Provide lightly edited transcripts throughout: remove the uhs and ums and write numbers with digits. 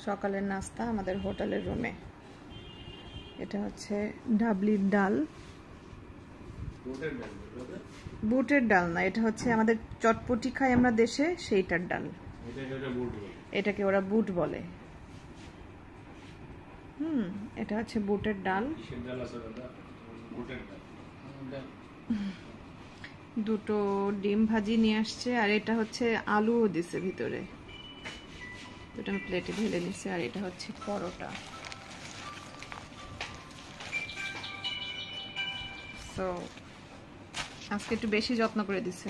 সকালের নাস্তা আমাদের হোটেলের রুমে। এটা হচ্ছে ডাবলির ডাল, বুটের ডাল না, এটা হচ্ছে আমাদের চটপটি খাই আমরা দেশে, সেইটার ডাল। এটাকে ওরা বুট বলে। এটা হচ্ছে বুটের ডাল। দুটো ডিম ভাজি নিয়ে আসছে, আর এটা হচ্ছে আলুও দিছে ভিতরে। এটা আমি প্লেটে ঢেলে নিচ্ছি। আর এটা হচ্ছে পরোটা। তো আজকে একটু বেশি যত্ন করে দিছে।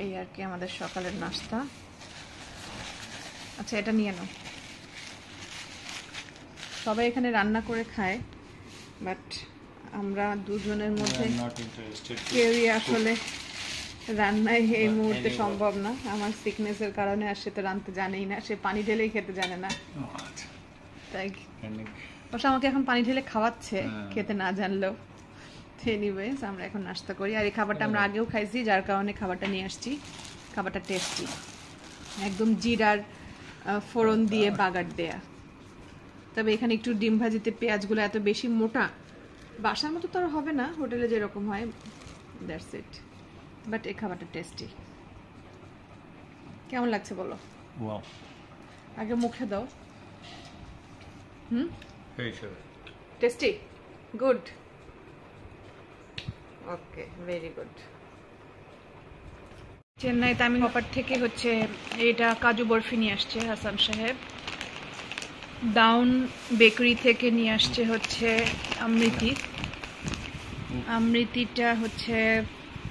এই আর কি আমাদের সকালের নাস্তা। আচ্ছা, এটা নিয়ে নাও। সবাই এখানে রান্না করে খায়, বাট আমরা দুজনের মধ্যে কেউই আসলে রান্নায় এই মুহূর্তে সম্ভব না। আমার সিকনেসের কারণে আর সে তো রান্নাতে জানেই না, সে পানি ঢেলেই খেতে জানে না। তাই অবশ্য আমাকে এখন পানি ঢেলে খাওয়াচ্ছে, খেতে না জানলেও। এনিওয়েজ, আমরা এখন নাস্তা করি। আর এই খাবারটা আমরা আগেও খাইছি, যার কারণে খাবারটা নিয়ে আসছি। খাবারটা টেস্টি, একদম জিরার ফোড়ন দিয়ে বাগার দেয়া। তবে এখানে একটু ডিম ভাজিতে পেঁয়াজগুলো এত বেশি মোটা, বাসার মতো তো আর হবে না, হোটেলে যেরকম হয়, দ্যাটস ইট। বাট এই খাবারটা টেস্টি। কেমন লাগছে বলো? আগে মুখে দাও। Tasty, good, okay, very good. Chennai Tamil হপার থেকে হচ্ছে এটা কাজু বরফি নিয়ে আসছে হাসান সাহেব। ডাউন বেকারি থেকে নিয়ে আসছে হচ্ছে আমৃতি। আমৃতিটা হচ্ছে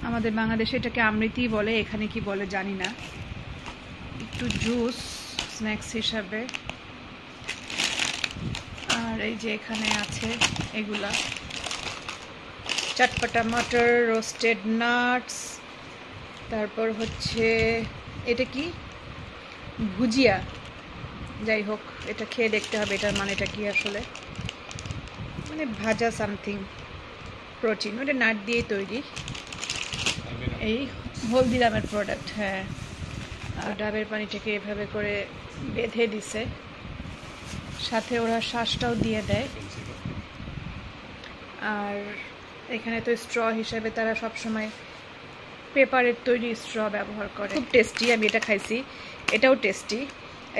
আমাদের বাংলাদেশে এটাকে আমৃতি বলে, এখানে কি বলে জানি না। একটু জুস স্ন্যাক্স হিসাবে। আর এই যে এখানে আছে এগুলা চটপটা মটর, রোস্টেড নাটস, তারপর হচ্ছে এটা কি ভুজিয়া। যাই হোক, এটা খেয়ে দেখতে হবে এটার মানেটা কি আসলে। মানে ভাজা সামথিং, প্রোটিন, ওটা নাট দিয়ে তৈরি। এই হলদিরামের প্রোডাক্ট। হ্যাঁ, আর ডাবের পানিটাকে এভাবে করে বেঁধে দিছে, সাথে ওরা শ্বাসটাও দিয়ে দেয়। আর এখানে তো স্ট্র হিসাবে তারা সবসময় পেপারের তৈরি স্ট্র ব্যবহার করে। খুব টেস্টি, আমি এটা খাইছি, এটাও টেস্টি।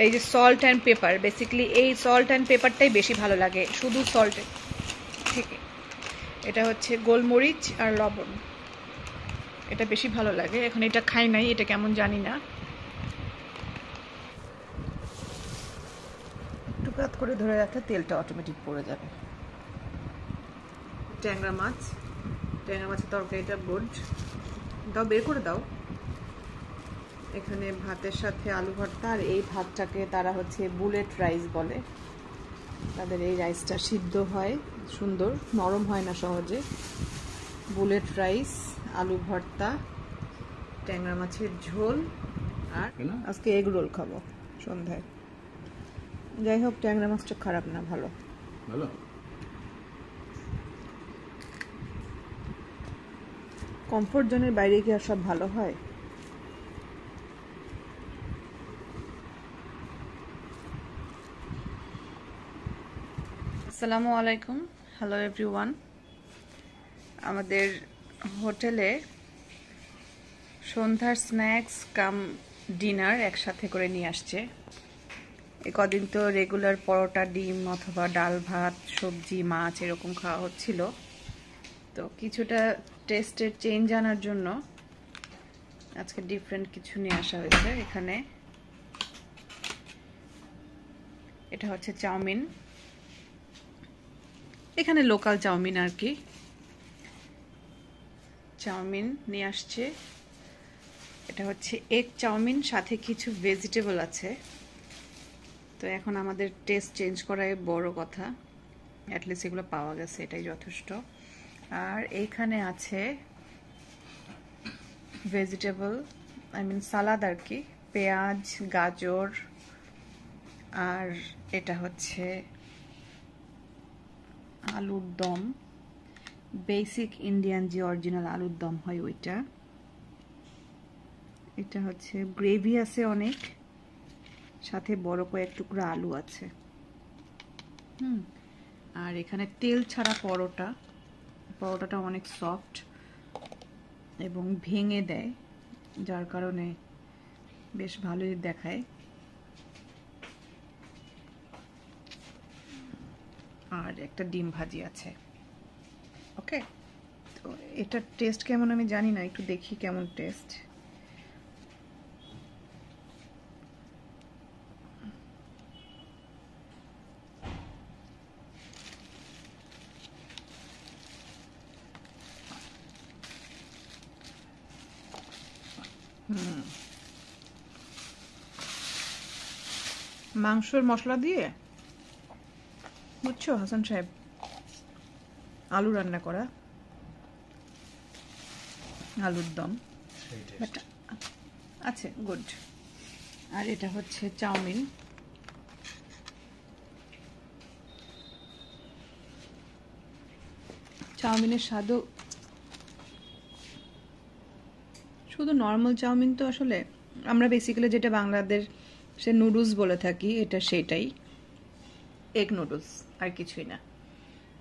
এই যে সল্ট অ্যান্ড পেপার, বেসিক্যালি এই সল্ট অ্যান্ড পেপারটাই বেশি ভালো লাগে, শুধু সল্টের থেকে। এটা হচ্ছে গোলমরিচ আর লবণ, এটা বেশি ভালো লাগে। এখন এটা খাই নাই, এটা কেমন জানি না। একটু কাত করে ধরে রাখলে তেলটা অটোমেটিক পড়ে যাবে। ট্যাংরা মাছ, ট্যাংরা মাছের তরকারিটা গুড। দাও, বের করে দাও। এখানে ভাতের সাথে আলু ভর্তা। আর এই ভাতটাকে তারা হচ্ছে বুলেট রাইস বলে। তাদের এই রাইসটা সিদ্ধ হয় সুন্দর, নরম হয় না সহজে। বুলেট রাইস, আলু ভর্তা, ট্যাংরা মাছের ঝোল, আর আজকে এগ রোল খাবো সন্ধ্যায়। যাই হোক, ট্যাংরা মাছটা খারাপ না, ভালো। কমফোর্ট জোনের বাইরে কি আর সব ভালো হয়? আসসালামু আলাইকুম, হ্যালো এভরিওয়ান। আমাদের হোটেলে সন্ধ্যার স্ন্যাক্স কাম ডিনার একসাথে করে নিয়ে আসছে। এই কদিন তো রেগুলার পরোটা, ডিম অথবা ডাল ভাত, সবজি, মাছ এরকম খাওয়া হচ্ছিল। তো কিছুটা টেস্টের চেঞ্জ আনার জন্য আজকে ডিফারেন্ট কিছু নিয়ে আসা হয়েছে। এখানে এটা হচ্ছে চাউমিন, এখানে লোকাল চাউমিন আর কি। চাউমিন নিয়ে আসছে, এটা হচ্ছে এগ চাউমিন, সাথে কিছু ভেজিটেবল আছে। তো এখন আমাদের টেস্ট চেঞ্জ করাই বড় কথা, অ্যাটলিস্ট এগুলো পাওয়া গেছে, এটাই যথেষ্ট। আর এইখানে আছে ভেজিটেবল, আই মিন সালাদ আর কি, পেঁয়াজ, গাজর, আর এটা হচ্ছে আলুর দম, বেসিক ইন্ডিয়ান যে অরিজিনাল আলুর দম হয় ওইটা। এটা হচ্ছে গ্রেভি আছে অনেক, সাথে বড় কয়েক টুকরা আলু আছে। আর এখানে তেল ছাড়া পরোটাটা অনেক সফট এবং ভেঙে দেয়, যার কারণে বেশ ভালোই দেখায়। আর একটা ডিম ভাজি আছে। ওকে, তো এটার টেস্ট কেমন আমি জানি না, একটু দেখি কেমন টেস্ট। মাংসর মশলা দিয়ে, বুঝছো হাসান সাহেব, আলু রান্না করা, আলুর দম, বাট আছে গুড। আর এটা হচ্ছে চাউমিন। চাউমিনের স্বাদও শুধু নর্মাল চাউমিন তো আসলে আমরা বেসিক্যালি যেটা বাংলাদেশে নুডলস বলে থাকি, এটা সেটাই, এগ নুডলস, আর কিছুই না।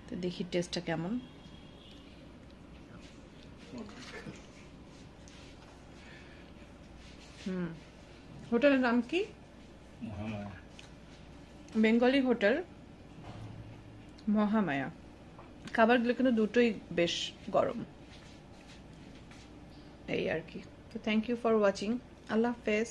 তো দেখি টেস্টটা কেমন। হোটেলের নাম কি? Bengali hotel Mahamaya. খাবারগুলো কিন্তু দুটোই বেশ গরম, এই আর কি। তো থ্যাংক ইউ ফর ওয়াচিং। আল্লাহ হাফেজ।